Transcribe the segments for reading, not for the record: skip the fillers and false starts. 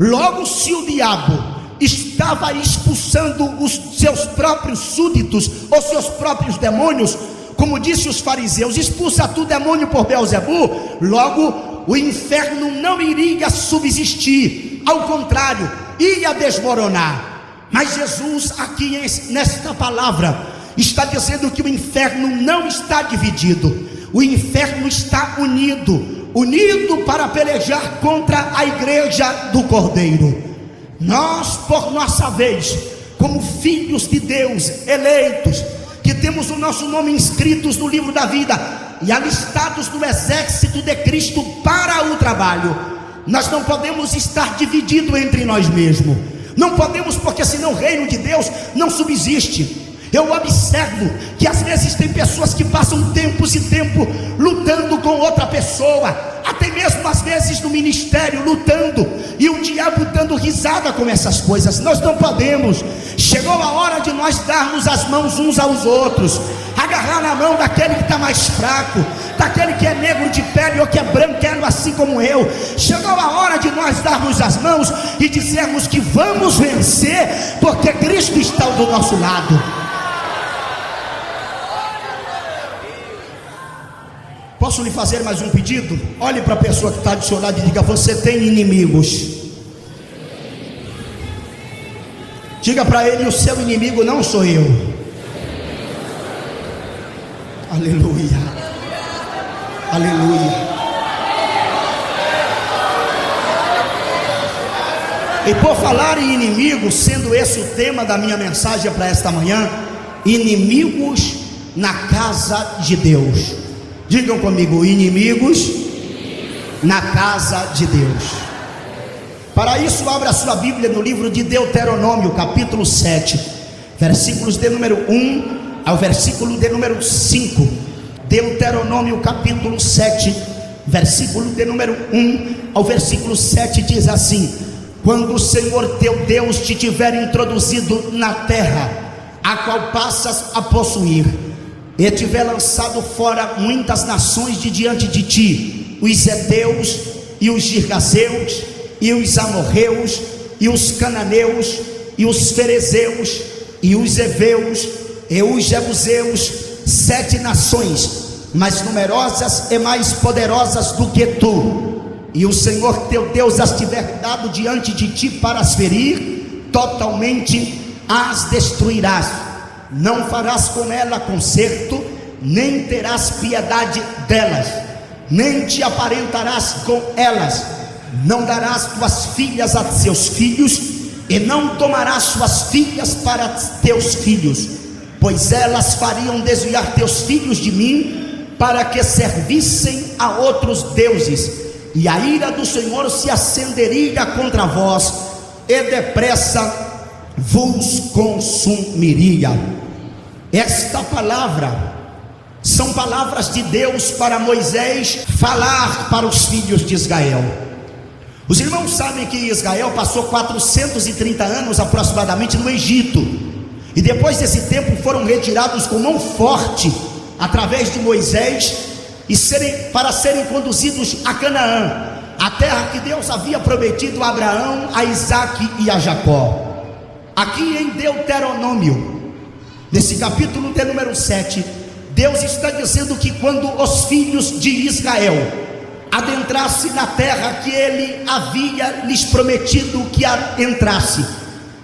Logo, se o diabo estava expulsando os seus próprios súditos, ou seus próprios demônios, como disse os fariseus: expulsa tu demônio por Beelzebu, logo o inferno não iria subsistir, ao contrário, ia desmoronar. Mas Jesus aqui nesta palavra está dizendo que o inferno não está dividido, o inferno está unido para pelejar contra a igreja do Cordeiro. Nós, por nossa vez, como filhos de Deus, eleitos, que temos o nosso nome inscritos no livro da vida e alistados no exército de Cristo para o trabalho, nós não podemos estar divididos entre nós mesmos. Não podemos, porque senão o reino de Deus não subsiste. Eu observo que às vezes tem pessoas que passam tempos e tempo lutando com outra pessoa, até mesmo às vezes no ministério lutando, e o diabo dando risada com essas coisas. Nós não podemos. Chegou a hora de nós darmos as mãos uns aos outros, agarrar na mão daquele que está mais fraco, daquele que é negro de pele ou que é branquelo assim como eu. Chegou a hora de nós darmos as mãos e dizermos que vamos vencer, porque Cristo está do nosso lado. Posso lhe fazer mais um pedido? Olhe para a pessoa que está do seu lado e diga: você tem inimigos. Diga para ele: o seu inimigo não sou eu. Aleluia, aleluia. E por falar em inimigos, sendo esse o tema da minha mensagem para esta manhã, inimigos na casa de Deus. Digam comigo: inimigos na casa de Deus. Para isso, abra a sua Bíblia no livro de Deuteronômio, capítulo 7, versículos de número 1 ao versículo de número 5. Deuteronômio capítulo 7, versículo de número 1 ao versículo 7 diz assim: quando o Senhor teu Deus te tiver introduzido na terra, a qual passas a possuir, e tiver lançado fora muitas nações de diante de ti, os heteus, e os girgazeus, e os amorreus, e os cananeus, e os ferezeus, e os heveus, e os jebuseus, 7 nações, mais numerosas e mais poderosas do que tu, e o Senhor teu Deus as tiver dado diante de ti para as ferir, totalmente as destruirás. Não farás com ela conserto, nem terás piedade delas, nem te aparentarás com elas. Não darás tuas filhas a seus filhos, e não tomarás suas filhas para teus filhos, pois elas fariam desviar teus filhos de mim, para que servissem a outros deuses, e a ira do Senhor se acenderia contra vós, e depressa vos consumiria. Esta palavra são palavras de Deus para Moisés falar para os filhos de Israel. Os irmãos sabem que Israel passou 430 anos aproximadamente no Egito, e depois desse tempo foram retirados com mão forte através de Moisés para serem conduzidos a Canaã, a terra que Deus havia prometido a Abraão, a Isaque e a Jacó. Aqui em Deuteronômio, nesse capítulo de número 7, Deus está dizendo que quando os filhos de Israel adentrassem na terra que Ele havia lhes prometido que entrasse,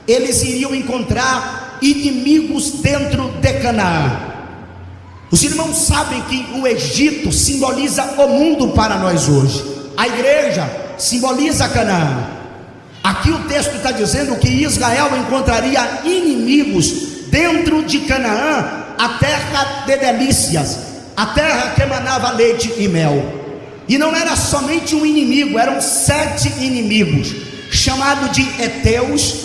eles iriam encontrar inimigos dentro de Canaã. Os irmãos sabem que o Egito simboliza o mundo para nós hoje, a igreja simboliza Canaã. Aqui o texto está dizendo que Israel encontraria inimigos dentro de Canaã, a terra de delícias, a terra que emanava leite e mel. E não era somente um inimigo, eram 7 inimigos, chamado de heteus,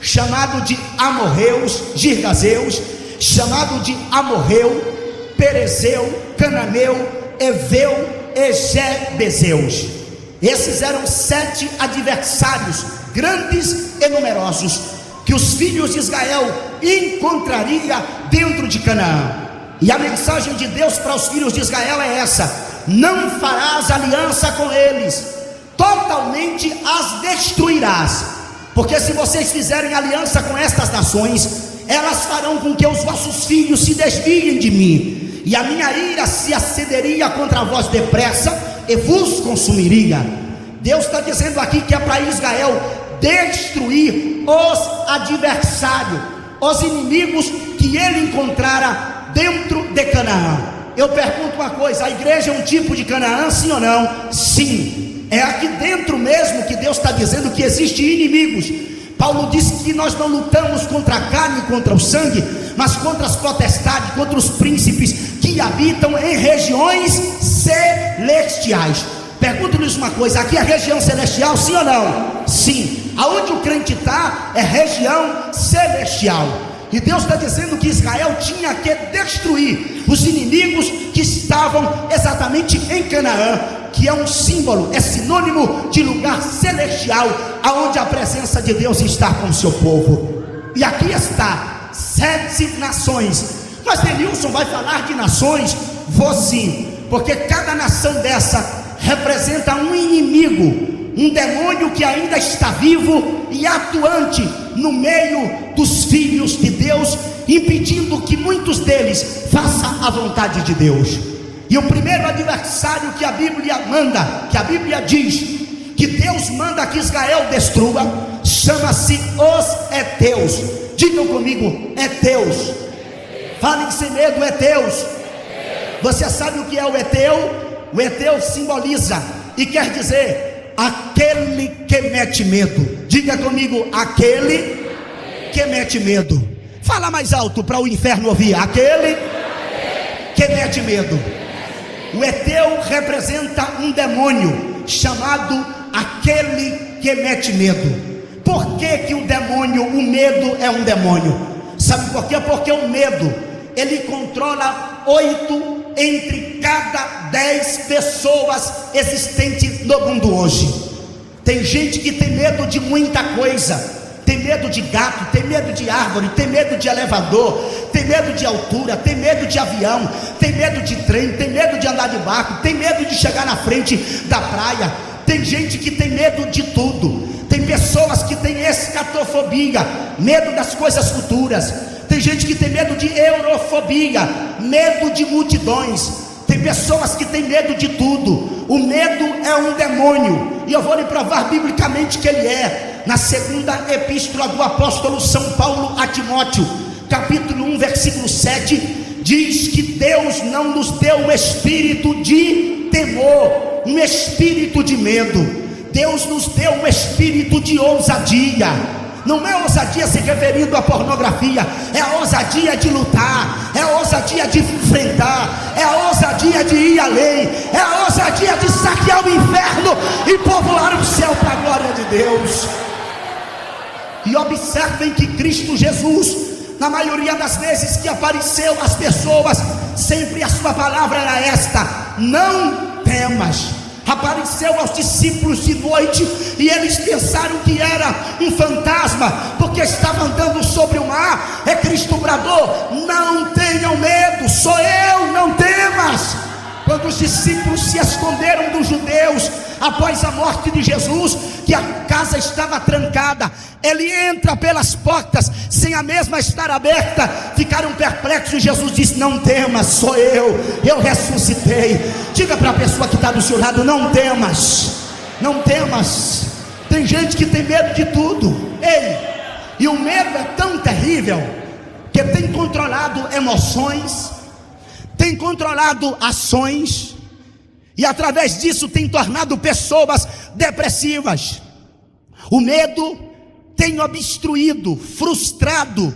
chamado de amorreus, girgazeus, chamado de amorreu, perezeu, cananeu, heveu e jebezeus. Esses eram 7 adversários grandes e numerosos que os filhos de Israel encontraria dentro de Canaã. E a mensagem de Deus para os filhos de Israel é essa: não farás aliança com eles, totalmente as destruirás, porque se vocês fizerem aliança com estas nações, elas farão com que os vossos filhos se desviem de mim, e a minha ira se acederia contra vós depressa e vos consumiria. Deus está dizendo aqui que é para Israel destruir os adversários, os inimigos que ele encontrara dentro de Canaã. Eu pergunto uma coisa: a igreja é um tipo de Canaã, sim ou não? Sim, é aqui dentro mesmo que Deus está dizendo que existem inimigos. Paulo disse que nós não lutamos contra a carne e contra o sangue, mas contra as potestades, contra os príncipes que habitam em regiões celestiais. Pergunto-lhes uma coisa: aqui é região celestial, sim ou não? Sim, aonde o crente está é região celestial. E Deus está dizendo que Israel tinha que destruir os inimigos que estavam exatamente em Canaã, que é um símbolo, é sinônimo de lugar celestial, aonde a presença de Deus está com o seu povo. E aqui está 7 nações. Mas Denilson vai falar de nações? Vou sim, porque cada nação dessa representa um inimigo, um demônio que ainda está vivo e atuante no meio dos filhos de Deus, impedindo que muitos deles façam a vontade de Deus. E o primeiro adversário que a Bíblia manda, que a Bíblia diz que Deus manda que Israel destrua, chama-se os heteus. Digam comigo: heteus. Falem sem medo: heteus. Você sabe o que é o heteu? O heteu simboliza e quer dizer aquele que mete medo. Diga comigo: aquele que mete medo. Fala mais alto para o inferno ouvir: aquele que mete medo. O heteu representa um demônio chamado aquele que mete medo. Por que o demônio, o medo é um demônio? Sabe por quê? Porque o medo, ele controla 8 entre cada 10 pessoas existentes no mundo hoje. Tem gente que tem medo de muita coisa. Tem medo de gato, tem medo de árvore, tem medo de elevador, tem medo de altura, tem medo de avião, tem medo de trem, tem medo de andar de barco, tem medo de chegar na frente da praia. Tem gente que tem medo de tudo. Tem pessoas que têm escatofobia, medo das coisas futuras. Tem gente que tem medo de eurofobia, medo de multidões. Tem pessoas que têm medo de tudo. O medo é um demônio, e eu vou lhe provar biblicamente que ele é. Na segunda epístola do apóstolo São Paulo a Timóteo, capítulo 1, versículo 7, diz que Deus não nos deu um espírito de temor, um espírito de medo. Deus nos deu um espírito de ousadia. Não é ousadia se referindo à pornografia, é a ousadia de lutar, é a ousadia de enfrentar, é a ousadia de ir além, é a ousadia de saquear o inferno e povoar o céu para a glória de Deus. E observem que Cristo Jesus, na maioria das vezes que apareceu às pessoas, sempre a sua palavra era esta: não temas. Apareceu aos discípulos de noite e eles pensaram que era um fantasma, porque estava andando sobre o mar. É Cristo bradou: não tenham medo, sou eu, não temas. Quando os discípulos se esconderam dos judeus após a morte de Jesus, que a casa estava trancada, ele entra pelas portas sem a mesma estar aberta. Ficaram perplexos e Jesus disse: não temas, sou eu ressuscitei. Diga para a pessoa que está do seu lado: não temas, não temas. Tem gente que tem medo de tudo. Ei, e o medo é tão terrível que tem controlado emoções, tem controlado ações, e através disso tem tornado pessoas depressivas. O medo tem obstruído, frustrado